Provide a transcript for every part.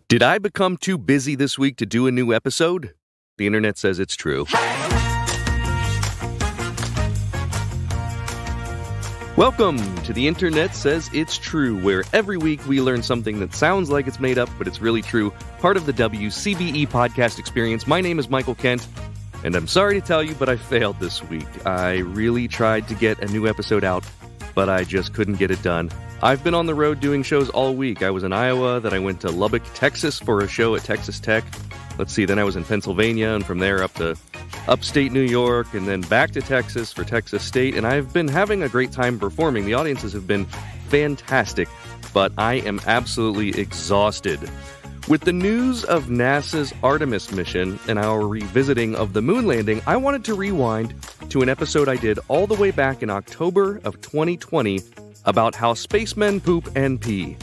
Did I become too busy this week to do a new episode? The internet says it's true. Welcome to The Internet Says It's True, where every week we learn something that sounds like it's made up, but it's really true. Part of the WCBE podcast experience. My name is Michael Kent, and I'm sorry to tell you, but I failed this week. I really tried to get a new episode out, but I just couldn't get it done. I've been on the road doing shows all week. I was in Iowa, then I went to Lubbock, Texas for a show at Texas Tech. Then I was in Pennsylvania, and from there up to upstate New York, and then back to Texas for Texas State, and I've been having a great time performing. The audiences have been fantastic, but I am absolutely exhausted. With the news of NASA's Artemis mission and our revisiting of the moon landing, I wanted to rewind to an episode I did all the way back in October of 2020 about how spacemen poop and pee.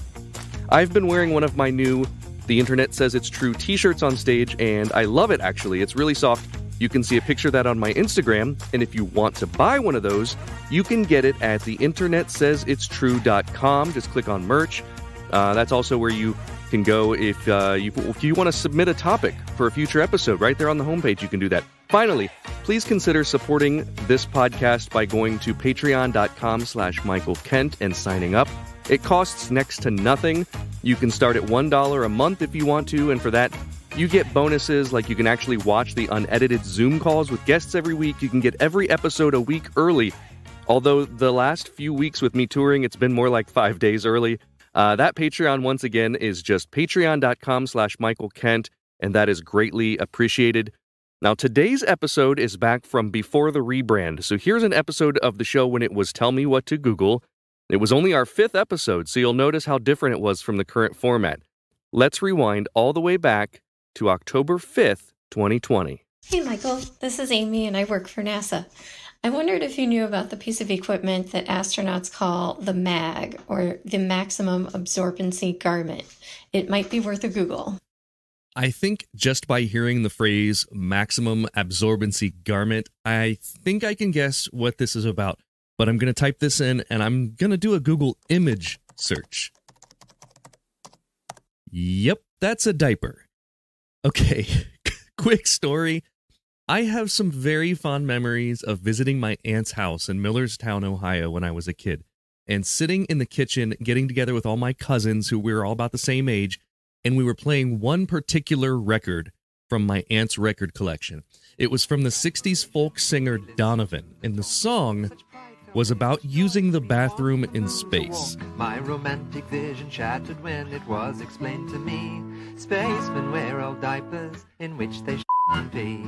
I've been wearing one of my new The Internet Says It's True t-shirts on stage, and I love it, actually. It's really soft. You can see a picture of that on my Instagram, and if you want to buy one of those, you can get it at theinternetsaysitstrue.com. Just click on merch. That's also where you can go if you want to submit a topic for a future episode. Right there on the homepage, you can do that. Finally, please consider supporting this podcast by going to patreon.com/Michael Kent and signing up. It costs next to nothing. You can start at $1 a month if you want to, and for that, you get bonuses like you can actually watch the unedited Zoom calls with guests every week. You can get every episode a week early. Although the last few weeks with me touring, it's been more like 5 days early. That Patreon, once again, is just patreon.com/Michael Kent, and that is greatly appreciated. Now, today's episode is back from before the rebrand, so here's an episode of the show when it was Tell Me What to Google. It was only our 5th episode, so you'll notice how different it was from the current format. Let's rewind all the way back to October 5th, 2020. Hey, Michael. This is Amy, and I work for NASA. I wondered if you knew about the piece of equipment that astronauts call the MAG, or the Maximum Absorbency Garment. It might be worth a Google. I think just by hearing the phrase maximum absorbency garment, I think I can guess what this is about. But I'm going to type this in, and I'm going to do a Google image search. Yep, that's a diaper. Okay, quick story. I have some very fond memories of visiting my aunt's house in Millerstown, Ohio when I was a kid, and sitting in the kitchen, getting together with all my cousins who we were all about the same age, and we were playing one particular record from my aunt's record collection. It was from the 60s folk singer Donovan, and the song was about using the bathroom in space. My romantic vision shattered when it was explained to me. Spacemen wear old diapers in which they shouldn't be.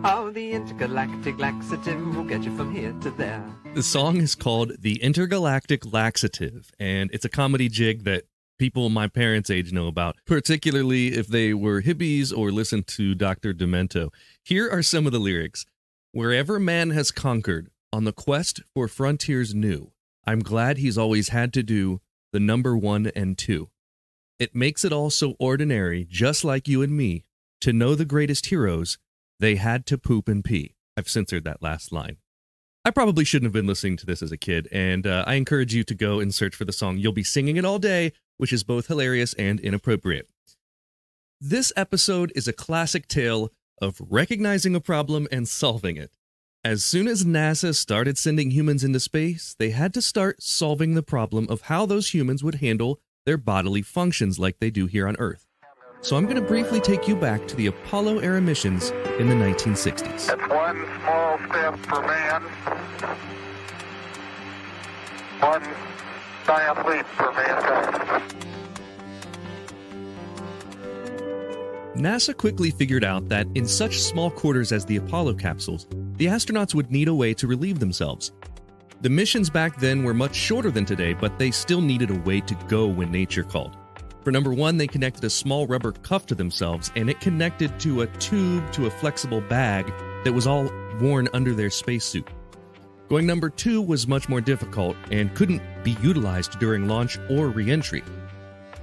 Oh, the Intergalactic Laxative will get you from here to there. The song is called The Intergalactic Laxative, and it's a comedy jig that people my parents' age know about, particularly if they were hippies or listened to Dr. Demento. Here are some of the lyrics. Wherever man has conquered, on the quest for frontiers new, I'm glad he's always had to do the number 1 and 2. It makes it all so ordinary, just like you and me, to know the greatest heroes, they had to poop and pee. I've censored that last line. I probably shouldn't have been listening to this as a kid, and I encourage you to go and search for the song. You'll be singing it all day, which is both hilarious and inappropriate. This episode is a classic tale of recognizing a problem and solving it. As soon as NASA started sending humans into space, they had to start solving the problem of how those humans would handle their bodily functions like they do here on Earth. So I'm going to briefly take you back to the Apollo-era missions in the 1960s. That's one small step for man, one giant leap for mankind. NASA quickly figured out that in such small quarters as the Apollo capsules, the astronauts would need a way to relieve themselves. The missions back then were much shorter than today, but they still needed a way to go when nature called. For number 1, they connected a small rubber cuff to themselves, and it connected to a tube to a flexible bag that was all worn under their spacesuit. Going number 2 was much more difficult and couldn't be utilized during launch or re-entry.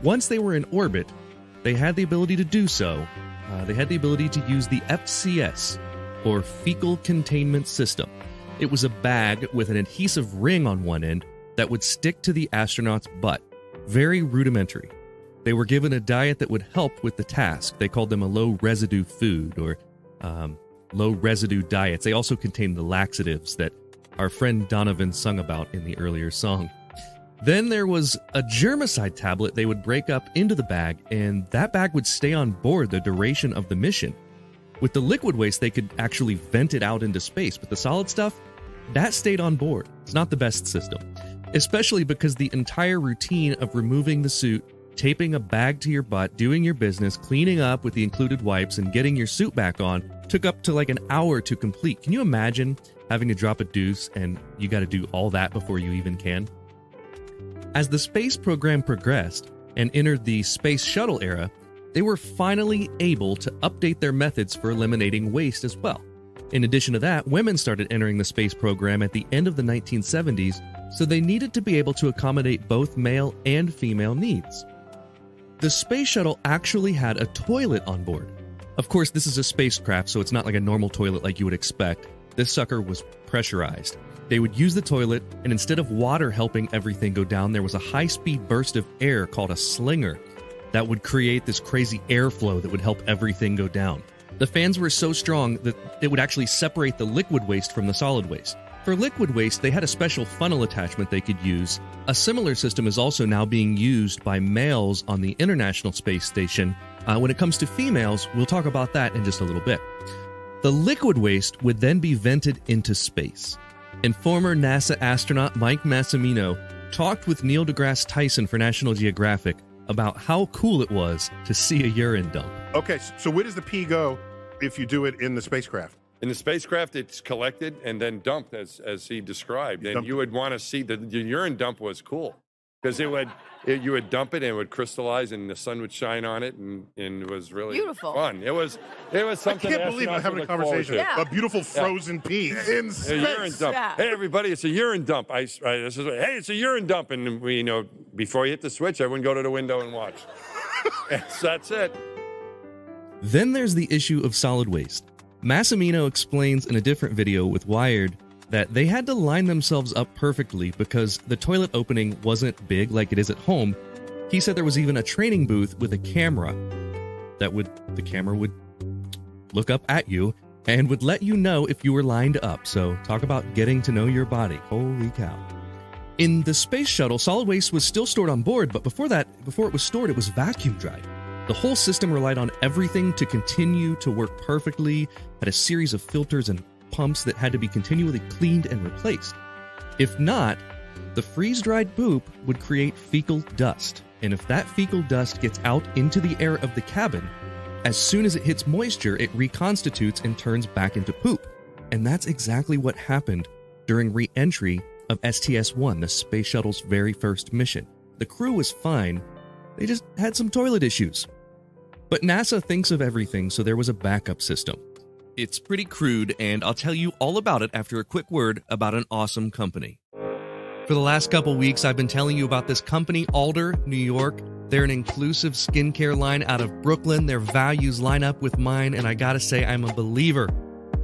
Once they were in orbit, they had the ability to do so. They had the ability to use the FCS, or Fecal Containment System. It was a bag with an adhesive ring on one end that would stick to the astronaut's butt. Very rudimentary. They were given a diet that would help with the task. They called them a low-residue food, or low-residue diets. They also contained the laxatives that our friend Donovan sung about in the earlier song. Then there was a germicide tablet they would break up into the bag, and that bag would stay on board the duration of the mission. With the liquid waste, they could actually vent it out into space, but the solid stuff, that stayed on board. It's not the best system, especially because the entire routine of removing the suit, taping a bag to your butt, doing your business, cleaning up with the included wipes, and getting your suit back on took up to like an hour to complete. Can you imagine having to drop a deuce and you got to do all that before you even can? As the space program progressed and entered the space shuttle era, they were finally able to update their methods for eliminating waste as well. In addition to that, women started entering the space program at the end of the 1970s, so they needed to be able to accommodate both male and female needs. The space shuttle actually had a toilet on board. Of course, this is a spacecraft, so it's not like a normal toilet like you would expect. This sucker was pressurized. They would use the toilet, and instead of water helping everything go down, there was a high-speed burst of air called a slinger that would create this crazy airflow that would help everything go down. The fans were so strong that it would actually separate the liquid waste from the solid waste. For liquid waste, they had a special funnel attachment they could use. A similar system is also now being used by males on the International Space Station. When it comes to females, we'll talk about that in just a little bit. The liquid waste would then be vented into space. And former NASA astronaut Mike Massimino talked with Neil deGrasse Tyson for National Geographic about how cool it was to see a urine dump. Okay, so where does the pee go if you do it in the spacecraft? In the spacecraft, it's collected and then dumped, as he described. And you would want to see the urine dump was cool because you would dump it and it would crystallize and the sun would shine on it, and it was really beautiful. Fun. It was something. I can't believe I'm having a conversation. A beautiful frozen pee in space. A urine dump. Yeah. Hey, everybody, it's a urine dump. Hey, it's a urine dump. And we, before you hit the switch, everyone go to the window and watch. That's it. Then there's the issue of solid waste. Massimino explains in a different video with Wired that they had to line themselves up perfectly because the toilet opening wasn't big like it is at home. He said there was even a training booth with a camera the camera would look up at you and would let you know if you were lined up. So talk about getting to know your body. Holy cow. In the space shuttle, solid waste was still stored on board, but before it was stored, it was vacuum dried. The whole system relied on everything to continue to work perfectly, had a series of filters and pumps that had to be continually cleaned and replaced. If not, the freeze-dried poop would create fecal dust, and if that fecal dust gets out into the air of the cabin, as soon as it hits moisture, it reconstitutes and turns back into poop. And that's exactly what happened during re-entry of STS-1, the space shuttle's very first mission. The crew was fine, they just had some toilet issues. But NASA thinks of everything, so there was a backup system. It's pretty crude, and I'll tell you all about it after a quick word about an awesome company. For the last couple weeks, I've been telling you about this company, Alder, New York. They're an inclusive skincare line out of Brooklyn. Their values line up with mine, and I gotta say, I'm a believer.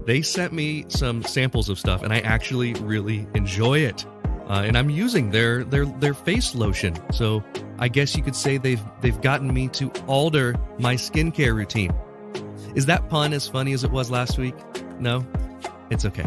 They sent me some samples of stuff, and I actually really enjoy it. And I'm using their face lotion, so I guess you could say they've gotten me to alter my skincare routine. Is that pun as funny as it was last week? No? It's okay.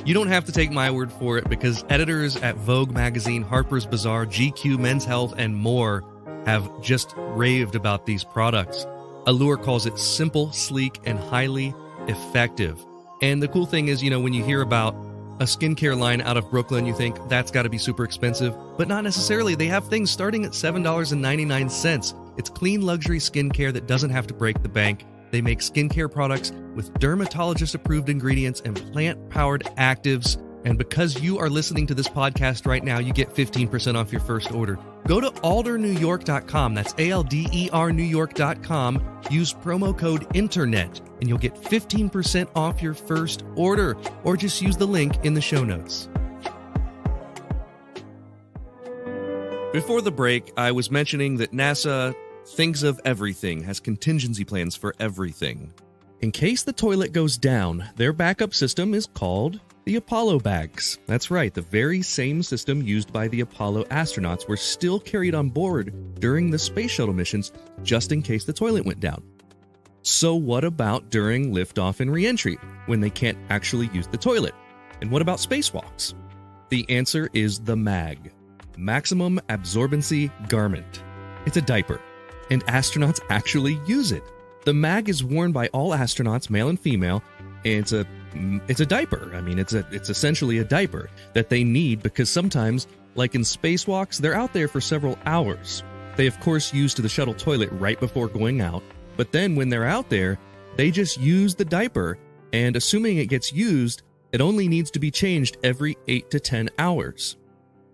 You don't have to take my word for it because editors at Vogue magazine, Harper's Bazaar, GQ, Men's Health, and more have just raved about these products. Allure calls it simple, sleek, and highly effective. And the cool thing is, when you hear about a skincare line out of Brooklyn, you think that's got to be super expensive, but not necessarily. They have things starting at $7.99. It's clean luxury skincare that doesn't have to break the bank. They make skincare products with dermatologist-approved ingredients and plant-powered actives. And because you are listening to this podcast right now, you get 15% off your first order. Go to aldernewyork.com. That's ALDER Newyork.com. Use promo code INTERNET, and you'll get 15% off your first order. Or just use the link in the show notes. Before the break, I was mentioning that NASA thinks of everything, has contingency plans for everything. In case the toilet goes down, their backup system is called The Apollo bags. That's right, the very same system used by the Apollo astronauts were still carried on board during the space shuttle missions, just in case the toilet went down. So what about during liftoff and reentry, when they can't actually use the toilet? And what about spacewalks? The answer is the MAG, Maximum Absorbency Garment. It's a diaper, and astronauts actually use it. The MAG is worn by all astronauts, male and female, and it's a diaper. I mean, it's essentially a diaper that they need because sometimes, like in spacewalks, they're out there for several hours. They of course use the shuttle toilet right before going out, but then when they're out there, they just use the diaper, and assuming it gets used, it only needs to be changed every 8 to 10 hours.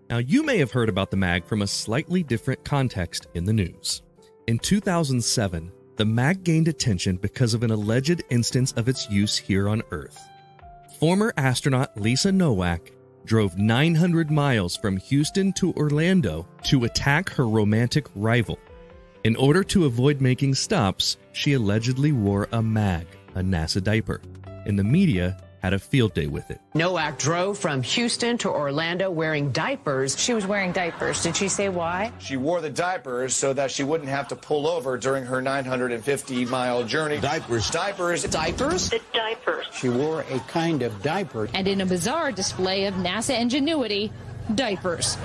Now, you may have heard about the MAG from a slightly different context in the news. In 2007, the MAG gained attention because of an alleged instance of its use here on Earth. Former astronaut Lisa Nowak drove 900 miles from Houston to Orlando to attack her romantic rival. In order to avoid making stops, she allegedly wore a MAG, a NASA diaper, and the media had a field day with it. Nowak drove from Houston to Orlando wearing diapers. She was wearing diapers. Did she say why? She wore the diapers so that she wouldn't have to pull over during her 950-mile journey. Diapers. Diapers. Diapers? The diapers. She wore a kind of diaper. And in a bizarre display of NASA ingenuity, diapers.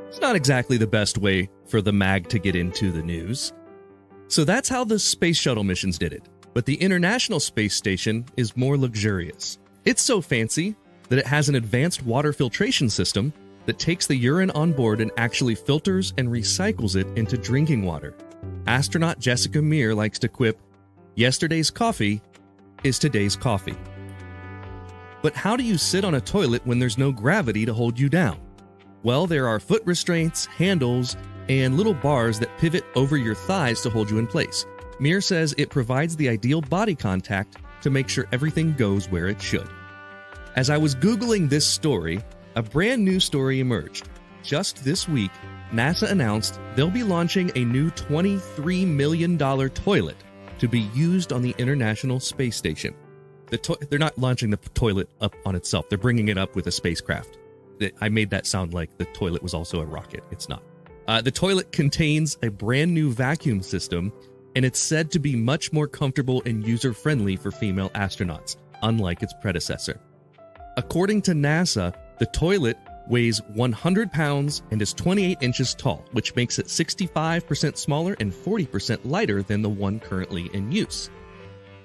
It's not exactly the best way for the MAG to get into the news. So that's how the space shuttle missions did it. But the International Space Station is more luxurious. It's so fancy that it has an advanced water filtration system that takes the urine on board and actually filters and recycles it into drinking water. Astronaut Jessica Meir likes to quip, "Yesterday's coffee is today's coffee." But how do you sit on a toilet when there's no gravity to hold you down? Well, there are foot restraints, handles, and little bars that pivot over your thighs to hold you in place. Meir says it provides the ideal body contact to make sure everything goes where it should. As I was Googling this story, a brand new story emerged. Just this week, NASA announced they'll be launching a new $23 million toilet to be used on the International Space Station. They're not launching the toilet up on itself. They're bringing it up with a spacecraft. I made that sound like the toilet was also a rocket. It's not. The toilet contains a brand new vacuum system, and it's said to be much more comfortable and user-friendly for female astronauts, unlike its predecessor. According to NASA, the toilet weighs 100 pounds and is 28 inches tall, which makes it 65% smaller and 40% lighter than the one currently in use.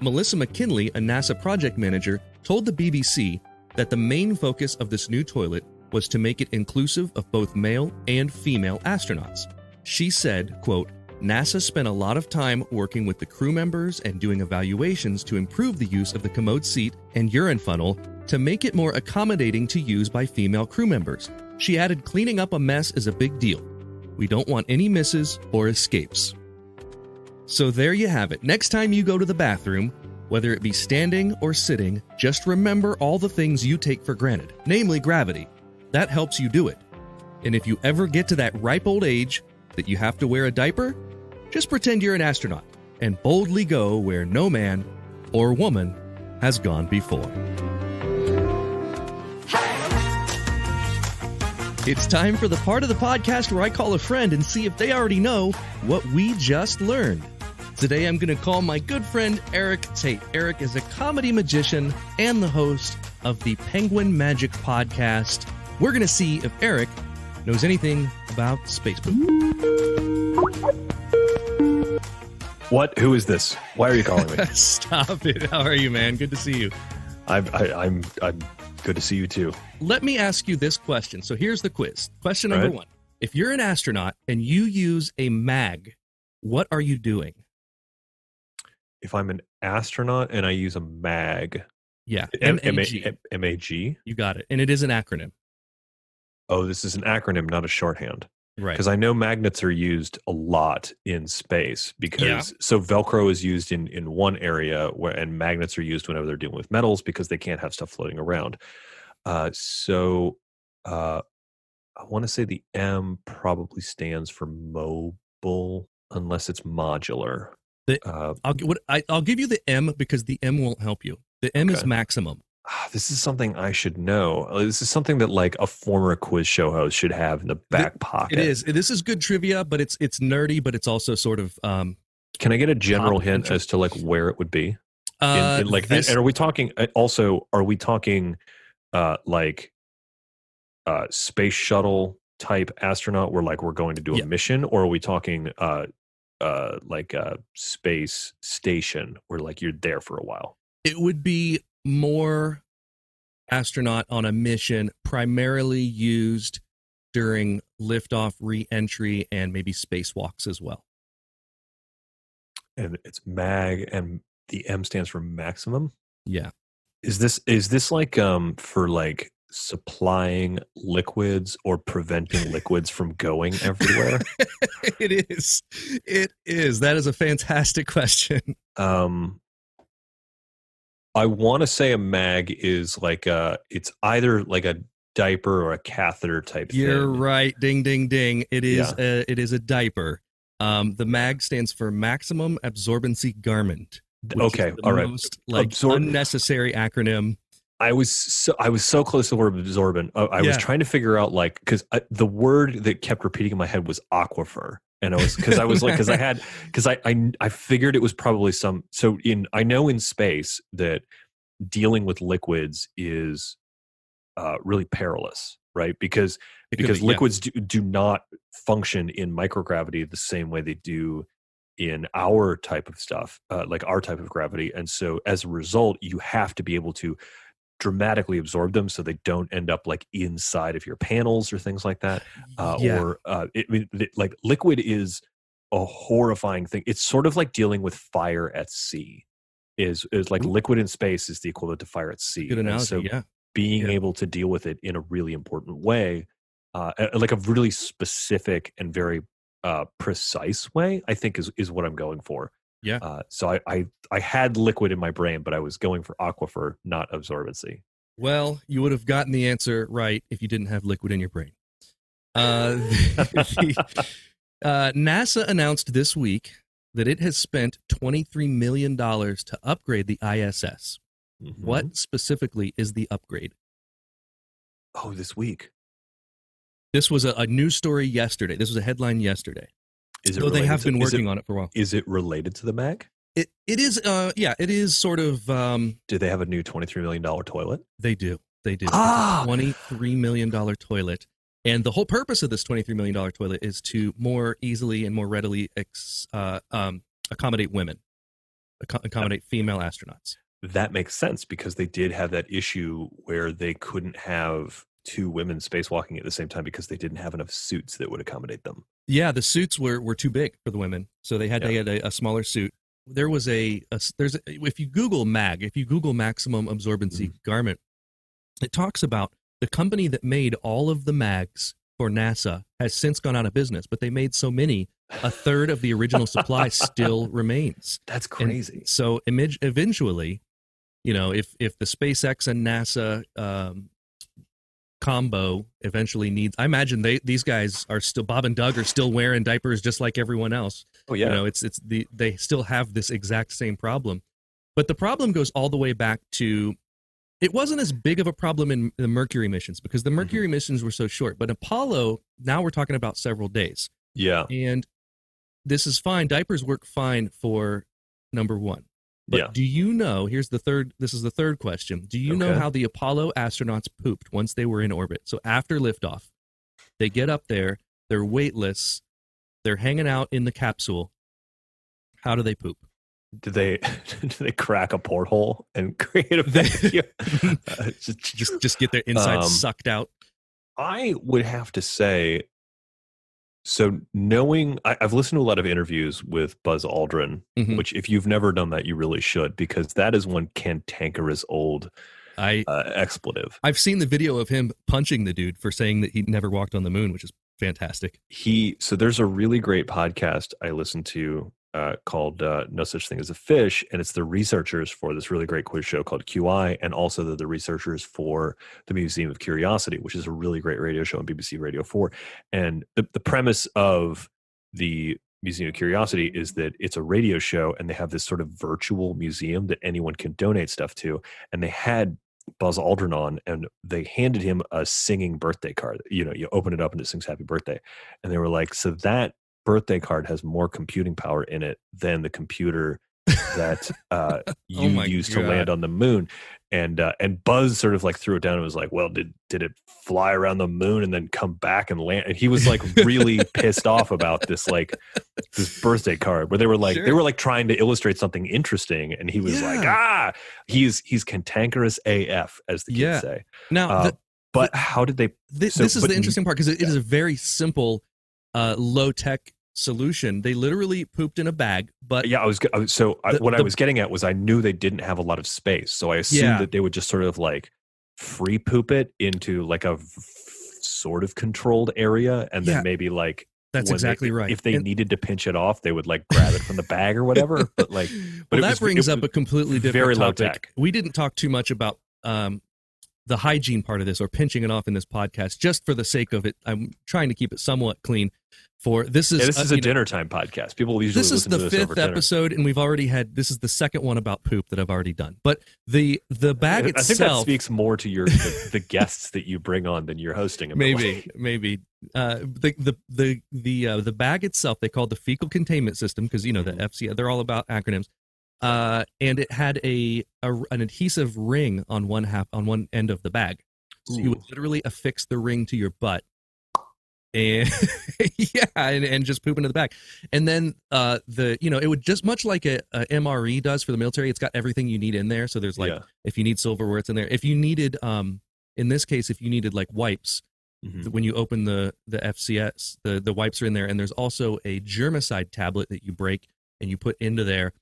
Melissa McKinley, a NASA project manager, told the BBC that the main focus of this new toilet was to make it inclusive of both male and female astronauts. She said, quote, "NASA spent a lot of time working with the crew members and doing evaluations to improve the use of the commode seat and urine funnel to make it more accommodating to use by female crew members." She added, "Cleaning up a mess is a big deal. We don't want any misses or escapes." So there you have it. Next time you go to the bathroom, whether it be standing or sitting, just remember all the things you take for granted, namely gravity. That helps you do it. And if you ever get to that ripe old age that you have to wear a diaper, just pretend you're an astronaut and boldly go where no man or woman has gone before. It's time for the part of the podcast where I call a friend and see if they already know what we just learned. Today I'm going to call my good friend Erik Tait. Erik is a comedy magician and the host of the Penguin Magic podcast. We're going to see if Erik knows anything about space poop. What? Who is this? Why are you calling me? Stop it. How are you, man? Good to see you. I'm good to see you too. Let me ask you this question. So here's the quiz. Question number one. If you're an astronaut and you use a MAG, what are you doing? If I'm an astronaut and I use a MAG. Yeah. M-A-G. M-A-G? You got it. And it is an acronym. Oh, this is an acronym, not a shorthand. Right. Because I know magnets are used a lot in space so Velcro is used in one area and magnets are used whenever they're dealing with metals because they can't have stuff floating around. I want to say the M probably stands for mobile unless it's modular. I'll give you the M because the M won't help you. The M is maximum. This is something I should know. This is something that like a former quiz show host should have in the back pocket. It is. This is good trivia, but it's nerdy, but it's also sort of. Can I get a general hint as to like where it would be? And are we talking? Also, are we talking like space shuttle type astronaut, where like we're going to do a mission, or are we talking like a space station where like you're there for a while? It would be more astronaut on a mission, primarily used during liftoff, re-entry, and maybe spacewalks as well. And it's MAG, and the M stands for maximum. Yeah. Is this like for like supplying liquids or preventing liquids from going everywhere? It is. It is. That is a fantastic question. I want to say a MAG is like it's either like a diaper or a catheter type thing. You're right. Ding, ding, ding. It is. It is a diaper. The MAG stands for Maximum Absorbency Garment. Okay, all right. Most unnecessary acronym. I was so close to the word absorbent. I was trying to figure out like because the word that kept repeating in my head was aquifer, and I figured it was probably some. So I know in space that dealing with liquids is really perilous, right? Because liquids do not function in microgravity the same way they do in our type of stuff, like our type of gravity. And so as a result, you have to be able to dramatically absorb them so they don't end up like inside of your panels or things like that. Like liquid is a horrifying thing. It's sort of like dealing with fire at sea. Is like liquid in space is the equivalent to fire at sea. Good analogy, so being able to deal with it in a really important way, like a really specific and very precise way, I think is what I'm going for. Yeah. So I had liquid in my brain, but I was going for aquifer, not absorbency. Well, you would have gotten the answer right if you didn't have liquid in your brain. NASA announced this week that it has spent $23 million to upgrade the ISS. Mm-hmm. What specifically is the upgrade? Oh, this week. This was a news story yesterday. This was a headline yesterday. So they have been working on it for a while. Is it related to the MAG? It is. It is sort of. Do they have a new $23 million toilet? They do. They do. Ah! It's a $23 million toilet. And the whole purpose of this $23 million toilet is to more easily and more readily accommodate women, accommodate female astronauts. That makes sense because they did have that issue where they couldn't have two women spacewalking at the same time because they didn't have enough suits that would accommodate them. Yeah, the suits were too big for the women, so they had to get a smaller suit. There was if you Google MAG, if you Google maximum absorbency garment, it talks about the company that made all of the MAGs for NASA has since gone out of business, but they made so many, a third of the original supply still remains. That's crazy. And so eventually, if the SpaceX and NASA combo eventually needs, I imagine these guys are still, Bob and Doug are still wearing diapers just like everyone else. Oh yeah. They still have this exact same problem, but the problem goes all the way back to, it wasn't as big of a problem in the Mercury missions because the Mercury missions were so short, but Apollo, now we're talking about several days. Yeah. And this is fine. Diapers work fine for number one. But do you know, this is the third question. Do you know how the Apollo astronauts pooped once they were in orbit? So after liftoff, they get up there, they're weightless, they're hanging out in the capsule. How do they poop? Do they crack a porthole and create a vacuum? just get their insides sucked out? I would have to say, so knowing, I've listened to a lot of interviews with Buzz Aldrin, which if you've never done that, you really should, because that is one cantankerous old expletive. I've seen the video of him punching the dude for saying that he never walked on the moon, which is fantastic. So there's a really great podcast I listened to called No Such Thing as a Fish, and it's the researchers for this really great quiz show called QI, and also the researchers for the Museum of Curiosity, which is a really great radio show on BBC Radio 4. And the premise of the Museum of Curiosity is that it's a radio show and they have this sort of virtual museum that anyone can donate stuff to, and they had Buzz Aldrin on, and they handed him a singing birthday card. You open it up and it sings happy birthday. And they were like, so that birthday card has more computing power in it than the computer that you used to land on the moon. And Buzz sort of like threw it down and was like, well, did it fly around the moon and then come back and land? And he was like really pissed off about this birthday card where they were like trying to illustrate something interesting, and he was like, he's cantankerous AF, as the kids say. Now, but how did they? This is the interesting part, because it is a very simple, low tech solution. They literally pooped in a bag, but what I was getting at was I knew they didn't have a lot of space, so I assumed that they would just sort of like free poop it into like a sort of controlled area, and then maybe like that's exactly right. If they needed to pinch it off, they would like grab it from the bag or whatever. But like, that brings up a completely different very topic. Low tech. We didn't talk too much about the hygiene part of this, or pinching it off in this podcast, just for the sake of it. I'm trying to keep it somewhat clean. This is a dinner time podcast. People usually listen to this over dinner. This is the 5th episode, and we've already had. This is the second one about poop that I've already done. But the bag itself, I think that speaks more to the guests that you bring on than you're hosting. Maybe. The bag itself, they called the Fecal Containment System, because the FCA, they're all about acronyms. And it had an adhesive ring on one end of the bag, so you would literally affix the ring to your butt, and and just poop into the bag. And then it would just, much like a MRE does for the military, it's got everything you need in there. So there's if you need silverware, it's in there. If you needed in this case, if you needed like wipes, when you open the FCS, the wipes are in there. And there's also a germicide tablet that you break and you put into there,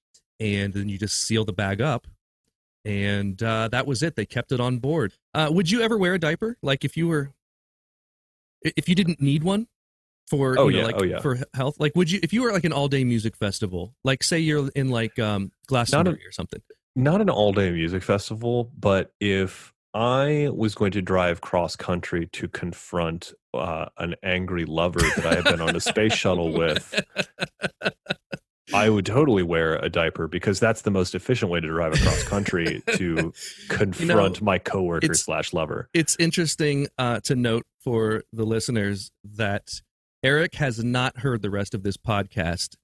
and then you just seal the bag up, and that was it. They kept it on board. Would you ever wear a diaper? Like if you didn't need one for for health? Like would you, if you were like an all-day music festival, like say you're in like Glastonbury or something? Not an all-day music festival, but if I was going to drive cross country to confront an angry lover that I had been on a space shuttle with, I would totally wear a diaper, because that's the most efficient way to drive across country to confront my coworker / lover. It's interesting to note for the listeners that Erik has not heard the rest of this podcast,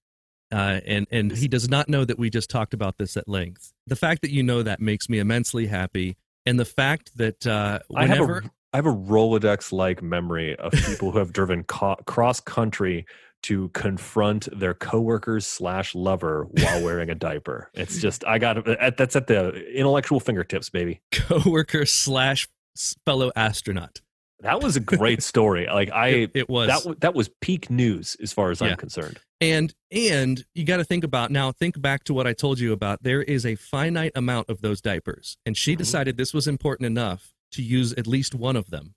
and he does not know that we just talked about this at length. The fact that you know that makes me immensely happy, and the fact that whenever I have a Rolodex-like memory of people who have driven cross country to confront their coworkers / lover while wearing a diaper. It's just, that's at the intellectual fingertips, baby. Coworker / fellow astronaut. That was a great story. Like it was. That was peak news as far as I'm concerned. And you got to think back to what I told you about. There is a finite amount of those diapers, and she decided this was important enough to use at least one of them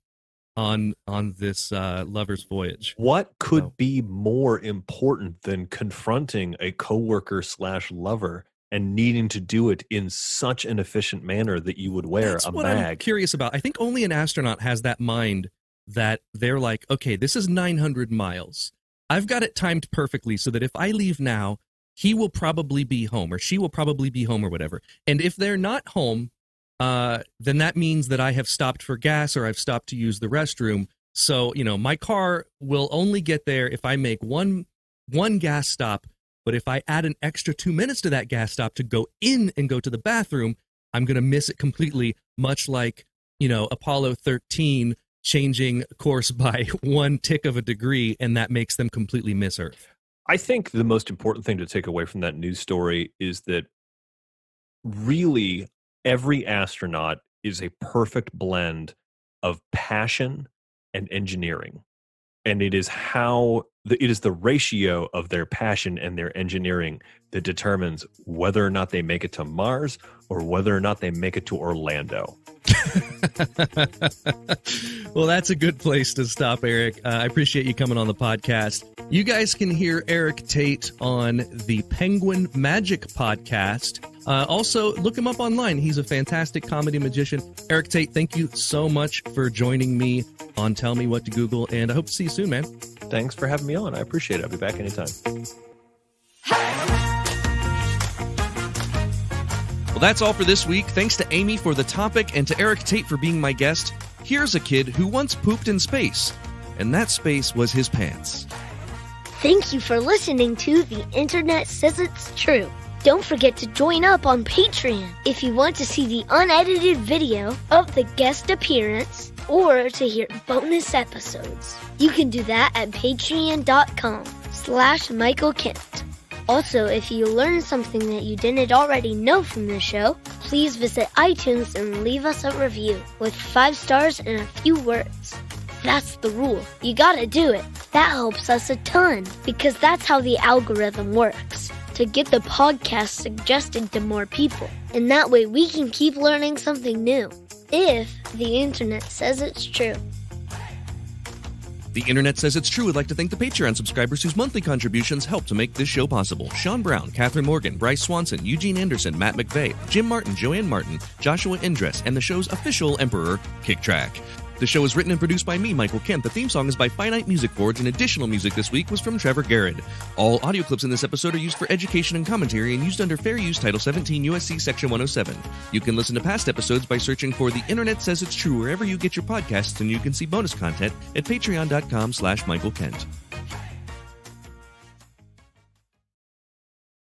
on this lover's voyage. What could be more important than confronting a coworker / lover and needing to do it in such an efficient manner that you would wear a what mag? I'm curious about. I think only an astronaut has that mind, that they're like, okay, this is 900 miles. I've got it timed perfectly so that if I leave now, he will probably be home, or she will probably be home, or whatever. And if they're not home, then that means that I have stopped for gas, or I've stopped to use the restroom. So, my car will only get there if I make one gas stop. But if I add an extra 2 minutes to that gas stop to go in and go to the bathroom, I'm going to miss it completely, much like, Apollo 13 changing course by 1 tick of a degree, and that makes them completely miss Earth. I think the most important thing to take away from that news story is that really every astronaut is a perfect blend of passion and engineering. And it is the ratio of their passion and their engineering that determines whether or not they make it to Mars or whether or not they make it to Orlando. Well, that's a good place to stop, Erik. I appreciate you coming on the podcast. You guys can hear Erik Tait on the Penguin Magic podcast. Also, look him up online. He's a fantastic comedy magician. Erik Tait, thank you so much for joining me on Tell Me What to Google, and I hope to see you soon, man. Thanks for having me on. I appreciate it. I'll be back anytime. Well, that's all for this week. Thanks to Amy for the topic and to Erik Tait for being my guest. Here's a kid who once pooped in space, and that space was his pants. Thank you for listening to The Internet Says It's True. Don't forget to join up on Patreon if you want to see the unedited video of the guest appearance or to hear bonus episodes. You can do that at patreon.com/Michael Kent. Also, if you learned something that you didn't already know from the show, please visit iTunes and leave us a review with 5 stars and a few words. That's the rule. You gotta do it. That helps us a ton because that's how the algorithm works. To get the podcast suggested to more people. And that way we can keep learning something new. If the internet says it's true. The Internet Says It's True would like to thank the Patreon subscribers whose monthly contributions help to make this show possible. Sean Brown, Catherine Morgan, Bryce Swanson, Eugene Anderson, Matt McVeigh, Jim Martin, Joanne Martin, Joshua Indress, and the show's official emperor, Kick Track. The show is written and produced by me, Michael Kent. The theme song is by Finite Music Boards, and additional music this week was from Trevor Garrett. All audio clips in this episode are used for education and commentary and used under Fair Use Title 17 U.S.C. Section 107. You can listen to past episodes by searching for The Internet Says It's True wherever you get your podcasts, and you can see bonus content at patreon.com/Michael Kent.